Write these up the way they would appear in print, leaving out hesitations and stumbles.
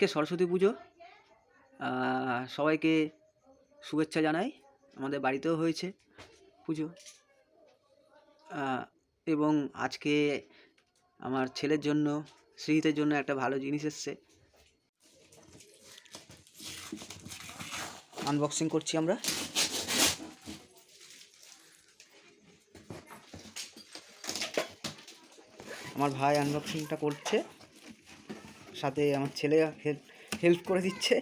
আজকে সরস্বতী পুজো, সবাইকে শুভেচ্ছা জানাই। আমাদের বাড়িতেও হয়েছে পুজো, এবং আজকে আমার ছেলের জন্য, শ্রীহিতের জন্য একটা ভালো জিনিস এসছে, আনবক্সিং করছি আমরা। আমার ভাই আনবক্সিংটা করছে, সাথে আমার ছেলে হেল্প করে দিচ্ছে।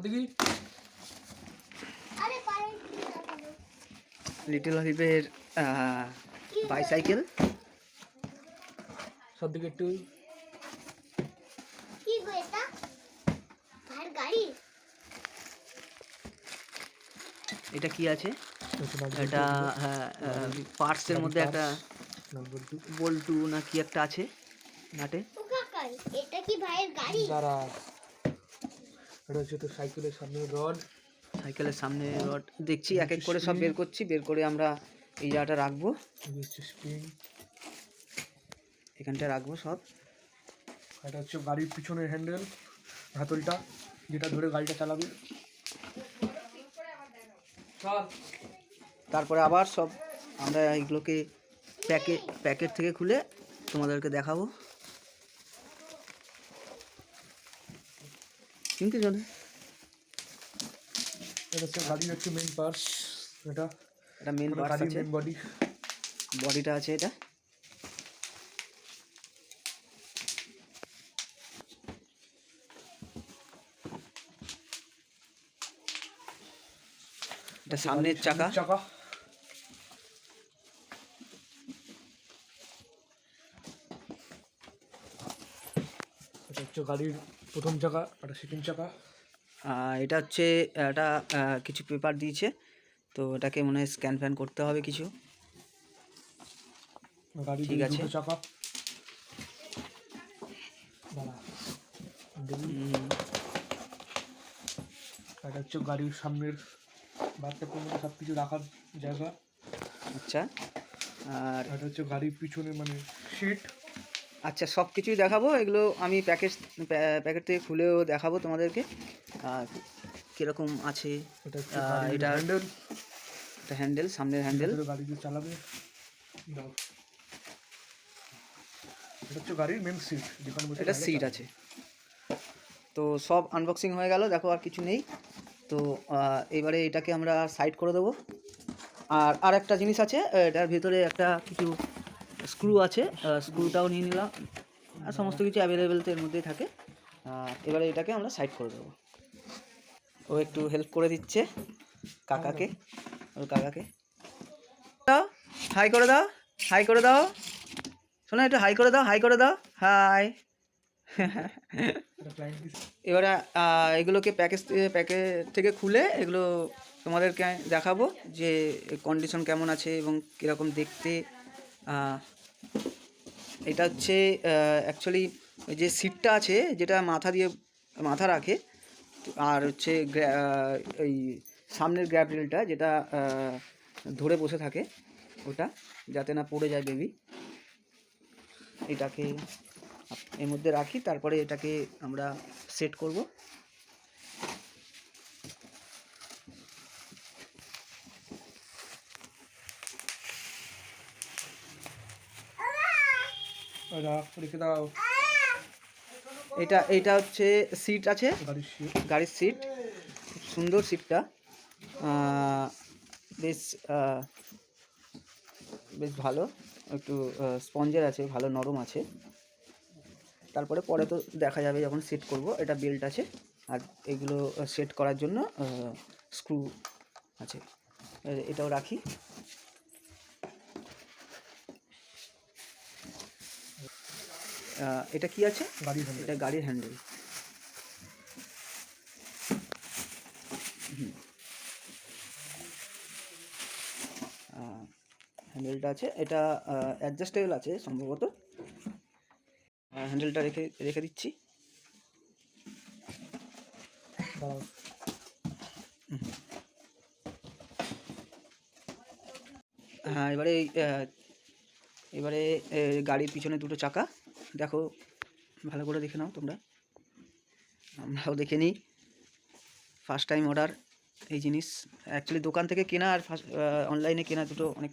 দিকে লিটল হলিপের বাইসাইকেল। সবদিকে একটু এটা কি আছে? এটা পার্টসের মধ্যে একটা বল্টু না কি একটা আছে নাটে। এটা কি ভাইয়ের গাড়ি? দাঁড়া, এটা হচ্ছে তো সাইকেলের সামনে রড। সাইকেলের সামনে রড দেখছি, এক এক করে সব বের করছি, বের করে আমরা এই জায়গাটা রাখবো, এখানটা রাখবো সব। এটা হচ্ছে গাড়ির পিছনের হ্যান্ডেল, হাতলটা যেটা ধরে গাড়িটা চালাবে। তারপরে আবার সব আমরা এইগুলোকে প্যাকেট থেকে খুলে তোমাদেরকে দেখাবো। কিনতে চলে এটা হচ্ছে গাড়ির হচ্ছে মেন পার্টস। এটা মেন পার্টস আছে, মেন বডিটা আছে। এটা সামনের চাকা। এটা হচ্ছে গাড়ির প্রথম চাকা, এটা সেকেন্ড চাকা। এটা হচ্ছে এটা কিছু পেপার দিয়েছে, তো এটাকে মনে হয় স্ক্যান ফ্যান করতে হবে কিছু। গাড়ির ঠিক আছে, দুটো চাকা। এটা হচ্ছে গাড়ির সামনের বাচ্চাদের মধ্যে সব কিছু রাখার জায়গা। আচ্ছা, আর এটা হচ্ছে গাড়ির পিছনে মানে সিট। আচ্ছা, সব কিছুই দেখাবো। এগুলো আমি প্যাকেট থেকে খুলেও দেখাবো তোমাদেরকে কীরকম আছে। এটা হ্যান্ডেল, সামনের হ্যান্ডেল, গাড়ি দিয়ে চালাবে। এটা হচ্ছে গাড়ির মেন সিট, এটা সিট আছে। তো সব আনবক্সিং হয়ে গেল, দেখো আর কিছু নেই। তো এবারে এটাকে আমরা সাইড করে দেবো। আর একটা জিনিস আছে, এটার ভিতরে একটা কিছু স্ক্রু আছে, স্ক্রুটাও নিয়ে নিলাম। আর সমস্ত কিছু অ্যাভেলেবেল তো এর মধ্যেই থাকে। এবারে এটাকে আমরা সাইড করে দেবো। ও একটু হেল্প করে দিচ্ছে কাকাকে, ওর কাকাকে। দাও, হাই করে দাও, হাই করে দাও। শোনো, একটু হাই করে দাও, হাই করে দাও, হাই। এবারে এগুলোকে প্যাকেট থেকে খুলে এগুলো তোমাদেরকে দেখাবো যে কন্ডিশন কেমন আছে এবং কীরকম দেখতে। এটা হচ্ছে অ্যাকচুয়ালি ওই যে সিটটা আছে, যেটা মাথা রাখে, আর হচ্ছে ওই সামনের গ্র্যাব রেলটা যেটা ধরে বসে থাকে, ওটা যাতে না পড়ে যায় বেবি। এটাকে এর মধ্যে রাখি, তারপরে এটাকে আমরা সেট করব। এটা হচ্ছে সিট আছে, গাড়ির সিট। সুন্দর সিটটা, বেশ বেশ ভালো, একটু স্পঞ্জের আছে, ভালো নরম আছে। তারপরে পরে তো দেখা যাবে যখন সেট করব। এটা বেল্ট আছে, আর এগুলো সেট করার জন্য স্ক্রু আছে। এটাও রাখি। এটা কি আছে? এটা গাড়ির হ্যান্ডেল। হ্যান্ডেলটা আছে, এটা অ্যাডজাস্টেবল আছে সম্ভবত। হ্যান্ডেলটা রেখে দিচ্ছি। হ্যাঁ, এবারে এবারে গাড়ির পিছনে দুটো চাকা দেখো, ভালো করে দেখে নাও তোমরা, আমরাও দেখে নিই। ফার্স্ট টাইম অর্ডার এই জিনিস, অ্যাকচুয়ালি দোকান থেকে কেনা আর অনলাইনে কেনা দুটো অনেক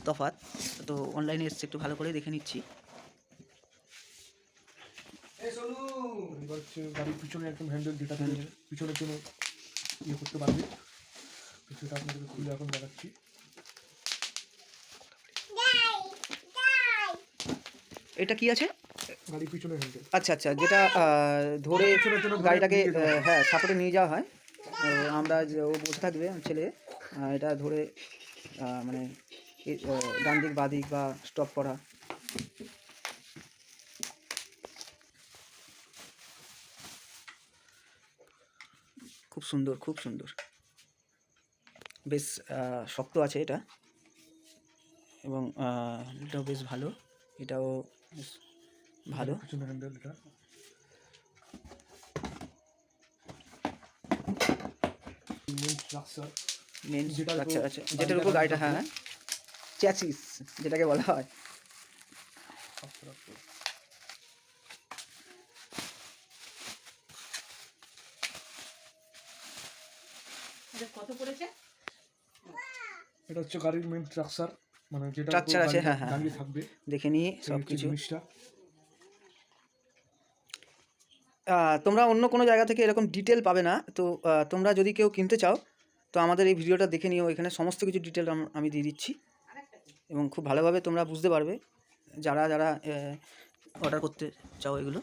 তফাৎ। তো অনলাইনে এসছে, একটু ভালো করে দেখে নিচ্ছি। এবার হচ্ছে গাড়ির পিছনে একদম হ্যান্ডেল, যেটা থেকে পিছনের জন্য ইয়ে করতে পারবে, তো সেটা আপনাদেরকে খুলে এখন দেখাচ্ছি। এটা কি আছে? গাড়ির পিছনে হ্যান্ডেল। আচ্ছা আচ্ছা, যেটা ধরে গাড়িটাকে হ্যাঁ সাপোর্টে নিয়ে যাওয়া হয়। আমরা ও বসে থাকবে ছেলে, এটা ধরে মানে ডান দিক বাঁ দিক বা স্টপ করা। খুব সুন্দর, খুব সুন্দর, বেশ শক্ত আছে এটা, এবং এটাও বেশ ভালো, এটাও বেশ ভালো। পিছনে হ্যান্ডেল, এটা মেন স্ট্রাকচার, মেন স্ট্রাকচার আছে, যেটার উপর গাড়িটা, হ্যাঁ চ্যাসিস যেটাকে বলা হয়। কত পড়েছে? এটা হচ্ছে গাড়ির মেন স্ট্রাকচার, মানে যেটা স্ট্রাকচার আছে, হ্যাঁ হ্যাঁ দাঁড়িয়ে থাকবে, দেখে নিই সব কিছু। জিনিসটা তোমরা অন্য কোনো জায়গা থেকে এরকম ডিটেল পাবে না। তো তোমরা যদি কেউ কিনতে চাও তো আমাদের এই ভিডিওটা দেখে নিও, এখানে সমস্ত কিছু ডিটেল আমি দিয়ে দিচ্ছি, এবং খুব ভালোভাবে তোমরা বুঝতে পারবে যারা যারা অর্ডার করতে চাও এগুলো।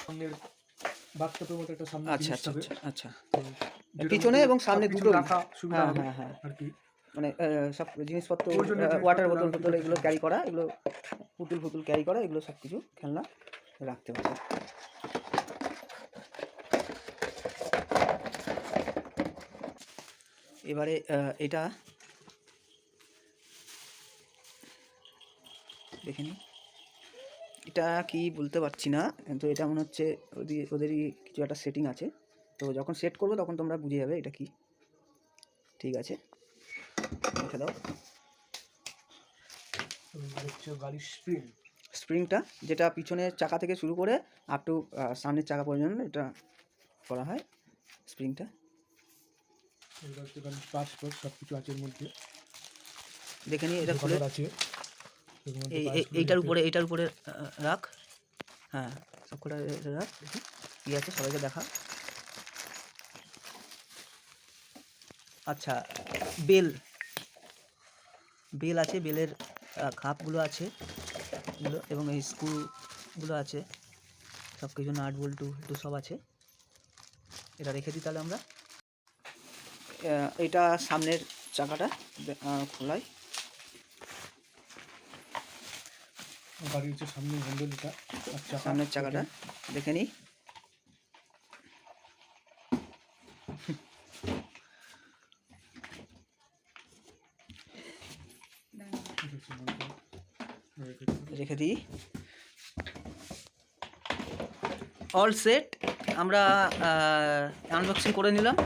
সামনের বাথটবের মতো একটা সামনে আচ্ছা জিনিস আচ্ছা থাকবে, আচ্ছা, যেটার পিছনে মধ্যে এবং সামনে সবকিছু দুটো রাখা সুবিধা হ্যাঁ হবে হ্যাঁ হ্যাঁ, আর কি। মানে সব জিনিসপত্র, প্রয়োজনীয় জিনিসপত্র ওয়াটার বোতল রাখার টোতল কিছু এগুলো ক্যারি করা, এগুলো পুতুল ক্যারি করা, এগুলো সব কিছু খেলনা রাখতে পারবে। এবারে এটা দেখে নিই, এটা কি বলতে পারছি না, কিন্তু এটা মনে হচ্ছে ওদেরই কিছু একটা সেটিং আছে। তো যখন সেট করবো তখন তোমরা বুঝে যাবে এটা কি। ঠিক আছে, রেখে দাও। গাড়ির স্প্রিংটা যেটা পিছনের চাকা থেকে শুরু করে আপ টু সামনের চাকা পর্যন্ত এটা করা হয়, স্প্রিংটা। সব কিছু আছে এর মধ্যে, দেখে নিই এটা খুলে। আছে এইটার উপরে রাখ, হ্যাঁ সব কটা রাখ, কী আছে সবাইকে দেখা। আচ্ছা, বেল আছে, বেলের খাপগুলো আছে এগুলো, এবং এই স্ক্রুগুলো আছে, সব কিছু নাট বল্টু সব আছে। এটা রেখে দিই তাহলে আমরা। এটা সামনের চাকাটা খোলাই, গাড়ি হচ্ছে সামনের হ্যান্ডেল, এটা সামনের চাকাটা দেখে নিই। রেখে দিই, অল সেট। আমরা আনবক্সিং করে নিলাম,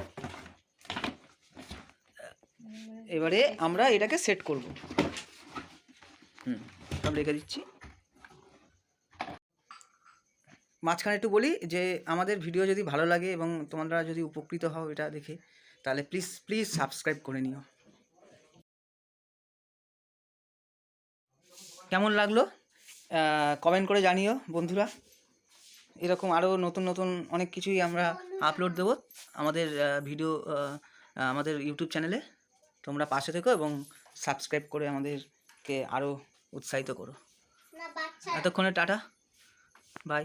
এবারে আমরা এটাকে সেট করব। সব রেখে দিচ্ছি। মাঝখানে একটু বলি যে আমাদের ভিডিও যদি ভালো লাগে এবং তোমরা যদি উপকৃত হও এটা দেখে, তাহলে প্লিজ সাবস্ক্রাইব করে নিও। কেমন লাগলো কমেন্ট করে জানিও বন্ধুরা। এরকম আরও নতুন অনেক কিছুই আমরা আপলোড দেবো আমাদের ভিডিও, আমাদের ইউটিউব চ্যানেলে। তোমরা পাশে থেকো এবং সাবস্ক্রাইব করে আমাদেরকে আরও উৎসাহিত করো। এতক্ষণে টাটা, বাই।